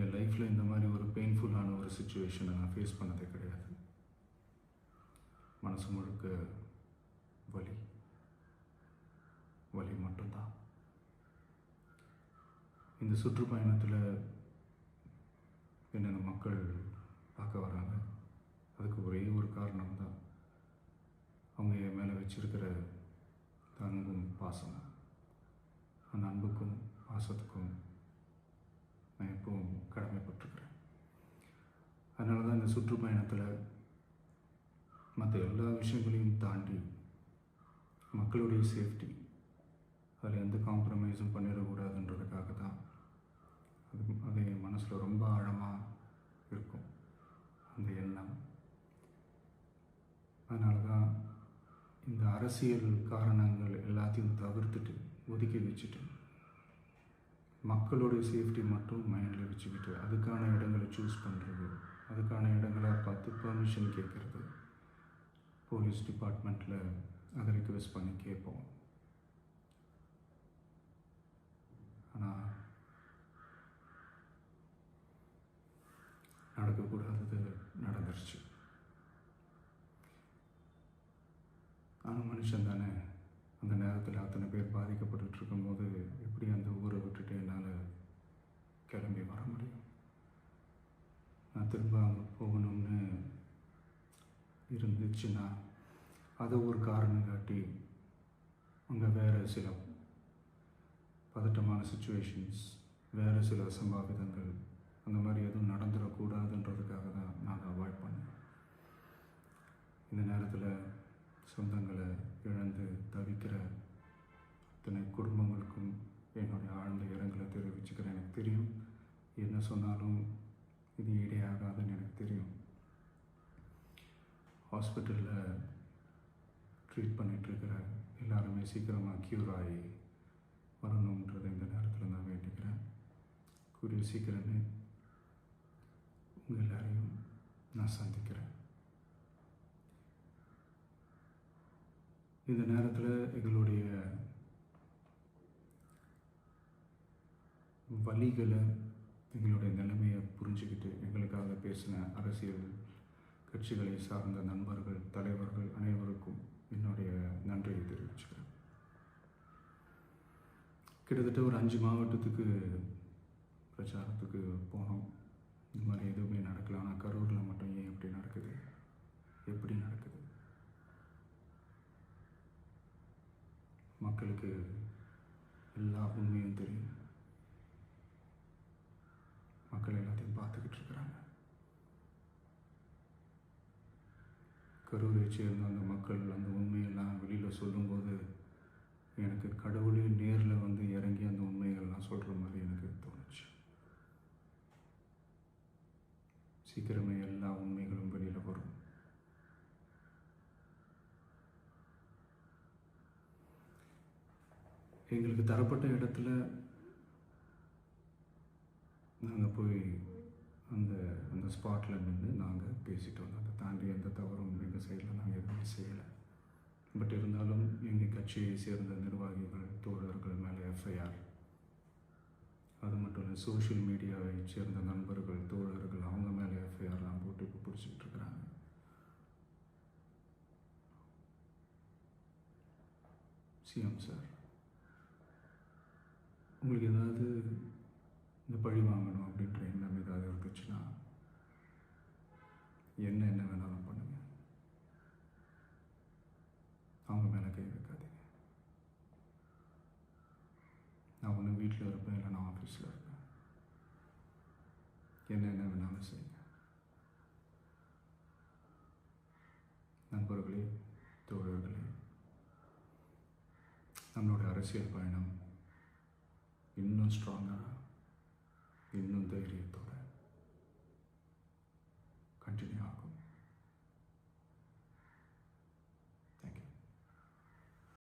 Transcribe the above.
என் லைஃப்பில் இந்த மாதிரி ஒரு பெயின்ஃபுல்லான ஒரு சுச்சுவேஷனை நான் ஃபேஸ் பண்ணதே கிடையாது. மனசு முழுக்க வலி வலி மட்டும்தான். இந்த சுற்றுப்பயணத்தில் என்னென்ன மக்கள் பார்க்க வராங்க, அதுக்கு ஒரே ஒரு காரணம் தான், அவங்க என் மேலே வச்சிருக்கிற அன்பும் பாசமும். அந்த அன்புக்கும் பாசத்துக்கும் நான் எப்பவும் கடமைப்பட்டிருக்கிறேன். அதனால தான் இந்த சுற்றுப்பயணத்தில் மற்ற எல்லா விஷயங்களையும் தாண்டி மக்களுடைய சேஃப்டி, அதில் எந்த காம்ப்ரமைஸும் பண்ணிடக்கூடாதுன்றதுக்காக தான் அது என் மனசில் ரொம்ப ஆழமாக இருக்கும் அந்த எண்ணம். அதனால தான் இந்த அரசியல் காரணங்கள் எல்லாத்தையும் தவிர்த்துட்டு ஒதுக்கி வச்சுட்டு மக்களுடைய சேஃப்டி மட்டும் மைண்டில் வச்சுக்கிட்டு அதுக்கான இடங்களை சூஸ் பண்ணுறது, அதுக்கான இடங்களை பார்த்து பெர்மிஷன் கேட்குறது, போலீஸ் டிபார்ட்மெண்ட்டில் அதை ரிக்வெஸ்ட் பண்ணி கேட்போம். ஆனால் நடக்கக்கூடாதது நடந்துருச்சு. ஆனால் மனுஷன் தானே, அந்த நேரத்தில் அத்தனை பேர் பாதிக்கப்பட்டு இருக்கும்போது எப்படி அந்த ஊரை விட்டுட்டு என்னால் கிளம்பி வர முடியும்? நான் திரும்ப அங்கே போகணும்னு இருந்துச்சுன்னா அதை ஒரு காரணம் காட்டி அங்கே வேறு சில பதட்டமான சுச்சுவேஷன்ஸ், வேறு சில அசம்பாவிதங்கள் அந்த மாதிரி எதுவும் நடந்துடக்கூடாதுன்றதுக்காக தான் நான் அவாய்ட் பண்ணேன். இந்த நேரத்தில் சொந்தங்களை இழந்து தவிக்கிற அத்தனை குடும்பங்களுக்கும் என்னுடைய ஆழ்ந்த இரங்கலை தெரிவிச்சுக்கிறேன். எனக்கு தெரியும், என்ன சொன்னாலும் இது ஈடேயாகாதுன்னு எனக்கு தெரியும். ஹாஸ்பிட்டலில் ட்ரீட் பண்ணிகிட்ருக்கிற எல்லாருமே சீக்கிரமாக க்யூர் ஆகி வரணுன்றதை இந்த நேரத்தில் நான் வேண்டிக்கிறேன். கூடிய சீக்கிரமே உங்கள் எல்லாரையும் நான் சந்திக்கிறேன். இந்த நேரத்தில் எங்களுடைய வலிகளை, எங்களுடைய நிலைமையை புரிஞ்சுக்கிட்டு எங்களுக்காக பேசின அரசியல் கட்சிகளை சார்ந்த நண்பர்கள், தலைவர்கள் அனைவருக்கும் என்னுடைய நன்றியை தெரிவிச்சுக்கிறேன். கிட்டத்தட்ட ஒரு 5 மாவட்டத்துக்கு பிரச்சாரத்துக்கு போனோம். இந்த மாதிரி எதுவுமே நடக்கல. ஆனால் கரூரில் மட்டும் ஏன் எப்படி நடக்குது, எப்படி நடக்குது? மக்களுக்கு எல்லா உண்மையும் தெரியும். மக்கள் எல்லாத்தையும் பார்த்துக்கிட்டு இருக்கிறாங்க. கரூரை சேர்ந்த அந்த மக்கள் அந்த உண்மையெல்லாம் வெளியில் சொல்லும்போது எனக்கு கடவுளே நேரில் வந்து இறங்கி அந்த உண்மைகள்லாம் சொல்கிற மாதிரி எனக்கு தோணுச்சு. சீக்கிரமே எல்லா உண்மைகளும் வெளியில் வரும். எங்களுக்கு தரப்பட்ட இடத்துல நாங்கள் போய் அந்த ஸ்பாட்டில் நின்று நாங்கள் பேசிட்டு வந்தோம். அதை தாண்டி எந்த தவறும் எங்கள் சைடில் நாங்கள் எதுவுமே செய்யலை. பட் இருந்தாலும் எங்கள் கட்சியை சேர்ந்த நிர்வாகிகள், தோழர்கள் மேலே எஃப்ஐஆர், அது மட்டும் இல்லை சோஷியல் மீடியாவை சேர்ந்த நண்பர்கள், தோழர்கள் அவங்க மேலே எஃப்ஐஆர்லாம் போட்டு இப்போ பிடிச்சிக்கிட்டு இருக்கிறாங்க. சிஎம் சார், உங்களுக்கு ஏதாவது இந்த பழி வாங்கணும் அப்படின்ற எண்ணம் ஏதாவது இருந்துச்சுன்னா என்ன வேணாலும் பண்ணுங்க. அவங்க மேலே கை வைக்காதீங்க. நான் ஒன்று வீட்டில் இருப்பேன், இல்லை நான் ஆஃபீஸில் இருப்பேன். என்ன வேணாலும் செய்யுங்க. நண்பர்களே, தோழர்களே, நம்மளோட அரசியல் பயணம் இன்னும் ஸ்ட்ராங்காக, இன்னும் தைரியத்தோட